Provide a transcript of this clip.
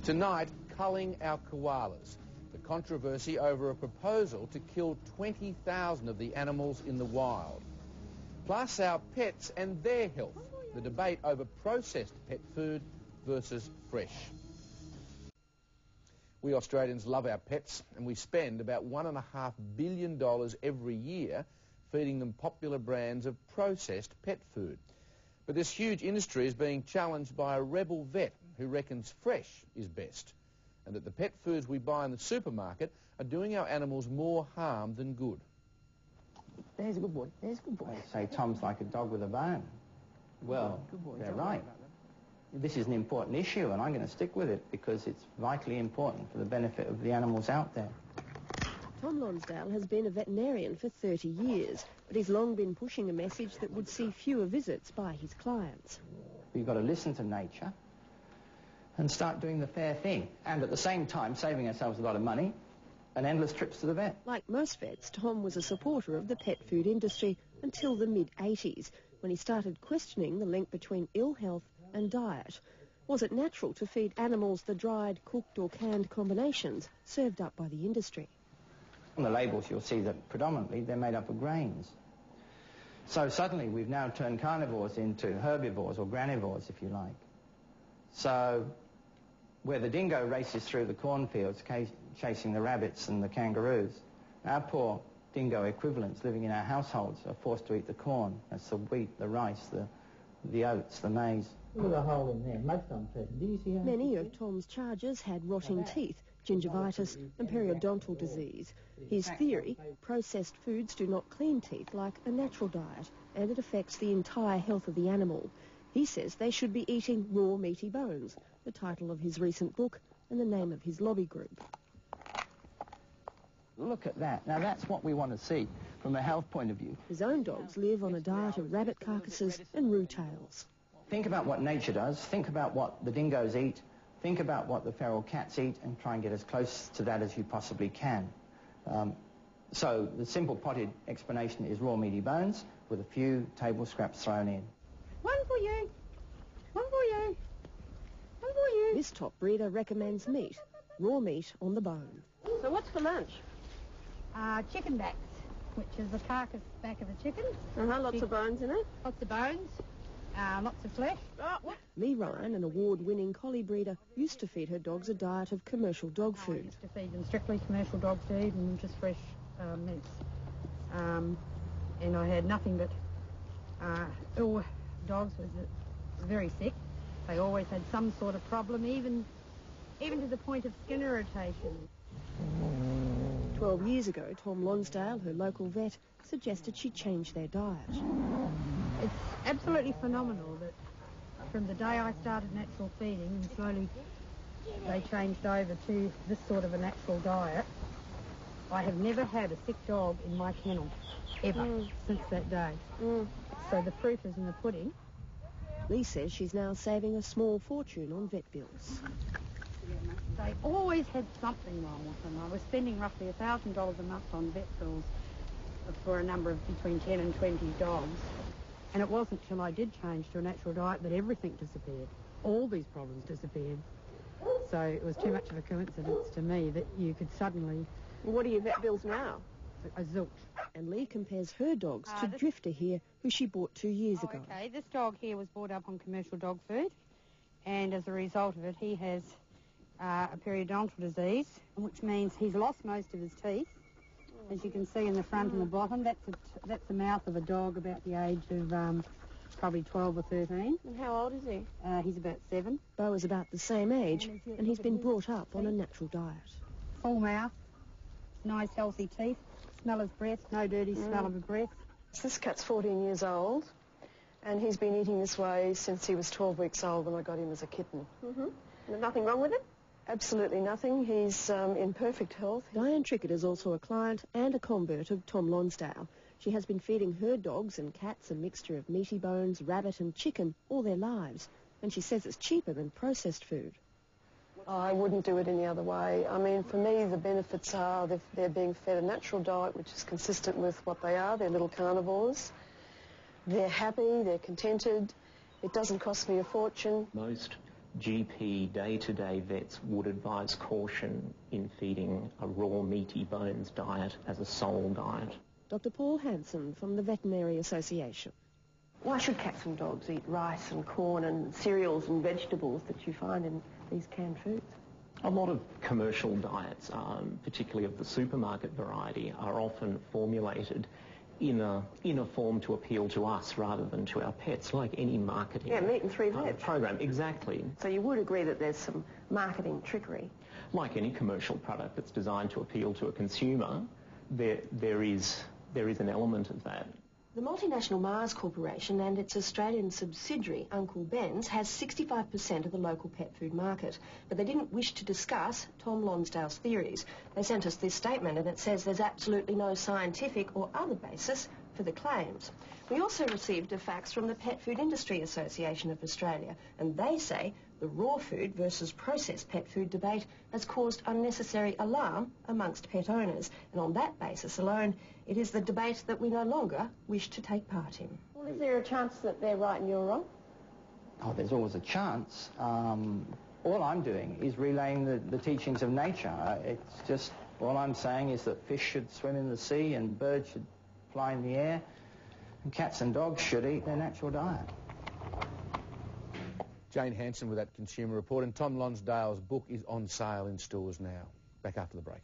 Tonight, culling our koalas. The controversy over a proposal to kill 20,000 of the animals in the wild. Plus our pets and their health. The debate over processed pet food versus fresh. We Australians love our pets, and we spend about $1.5 billion every year feeding them popular brands of processed pet food. But this huge industry is being challenged by a rebel vet who reckons fresh is best, and that the pet foods we buy in the supermarket are doing our animals more harm than good. There's a good boy. There's a good boy. They say Tom's like a dog with a bone. Well, they're right. This is an important issue, and I'm going to stick with it because it's vitally important for the benefit of the animals out there. Tom Lonsdale has been a veterinarian for 30 years, but he's long been pushing a message that would see fewer visits by his clients. We've got to listen to nature and start doing the fair thing, and at the same time saving ourselves a lot of money and endless trips to the vet. Like most vets, Tom was a supporter of the pet food industry until the mid-80s, when he started questioning the link between ill health and diet. Was it natural to feed animals the dried, cooked or canned combinations served up by the industry? On the labels you'll see that predominantly they're made up of grains. So suddenly we've now turned carnivores into herbivores or granivores, if you like. So where the dingo races through the cornfields chasing the rabbits and the kangaroos, our poor dingo equivalents living in our households are forced to eat the corn. That's the wheat, the rice, the oats, the maize. Look at the hole in there. Most of them present. Did you see how many of Tom's charges had rotting teeth, gingivitis and periodontal disease. His theory, processed foods do not clean teeth like a natural diet, and it affects the entire health of the animal. He says they should be eating raw meaty bones, the title of his recent book and the name of his lobby group. Look at that. Now that's what we want to see from a health point of view. His own dogs live on a diet of rabbit carcasses and roux tails. Think about what nature does. Think about what the dingoes eat. Think about what the feral cats eat and try and get as close to that as you possibly can. So the simple potted explanation is raw meaty bones with a few table scraps thrown in. One for you. One for you. One for you. This top breeder recommends meat, raw meat on the bone. So what's for lunch? Chicken backs, which is the carcass back of a chicken. Lots of bones in it? Lots of bones, lots of flesh. Lee Ryan, an award-winning collie breeder, used to feed her dogs a diet of commercial dog food. I used to feed them strictly commercial dog food and just fresh meats. And I had nothing but ill dogs was very sick. They always had some sort of problem, even to the point of skin irritation. 12 years ago, Tom Lonsdale, her local vet, suggested she change their diet. It's absolutely phenomenal that from the day I started natural feeding and slowly they changed over to this sort of a natural diet, I have never had a sick dog in my kennel, ever, since that day. So the proof is in the pudding. Lee says she's now saving a small fortune on vet bills. They always had something wrong with them. I was spending roughly $1,000 a month on vet bills for a number of between 10 and 20 dogs. And it wasn't till I did change to a natural diet that everything disappeared. All these problems disappeared. So it was too much of a coincidence to me that you could suddenly... What are your vet bills now? A zilch. And Lee compares her dogs to Drifter here, who she bought 2 years ago. Okay, this dog here was brought up on commercial dog food, and as a result of it, he has a periodontal disease, which means he's lost most of his teeth. As you can see in the front and the bottom, that's the mouth of a dog about the age of probably 12 or 13. And how old is he? He's about 7. Beau is about the same age, and he's been brought up on a natural diet. Full mouth, nice healthy teeth, smell his breath, no dirty smell of a breath. This cat's 14 years old, and he's been eating this way since he was 12 weeks old when I got him as a kitten. There's nothing wrong with it? Absolutely nothing. He's in perfect health. Diane Trickett is also a client and a convert of Tom Lonsdale. She has been feeding her dogs and cats a mixture of meaty bones, rabbit and chicken all their lives, and she says it's cheaper than processed food. I wouldn't do it any other way. I mean, for me, the benefits are they're being fed a natural diet, which is consistent with what they are. They're little carnivores. They're happy, they're contented. It doesn't cost me a fortune. Most GP day-to-day vets would advise caution in feeding a raw meaty bones diet as a sole diet. Dr. Paul Hanson from the Veterinary Association. Why should cats and dogs eat rice and corn and cereals and vegetables that you find in these canned foods? A lot of commercial diets, particularly of the supermarket variety, are often formulated in a form to appeal to us rather than to our pets, like any marketing meat and three veg program. Exactly. So you would agree that there's some marketing trickery? Like any commercial product that's designed to appeal to a consumer, there is an element of that. The multinational Mars Corporation and its Australian subsidiary, Uncle Ben's, has 65% of the local pet food market. But they didn't wish to discuss Tom Lonsdale's theories. They sent us this statement, and it says there's absolutely no scientific or other basis for the claims. We also received a fax from the Pet Food Industry Association of Australia, and they say the raw food versus processed pet food debate has caused unnecessary alarm amongst pet owners. And on that basis alone, it is the debate that we no longer wish to take part in. Well, is there a chance that they're right and you're wrong? Oh, there's always a chance. All I'm doing is relaying the teachings of nature. It's just, all I'm saying is that fish should swim in the sea and birds should fly in the air, and cats and dogs should eat their natural diet. Jane Hanson with that Consumer Report, and Tom Lonsdale's book is on sale in stores now. Back after the break.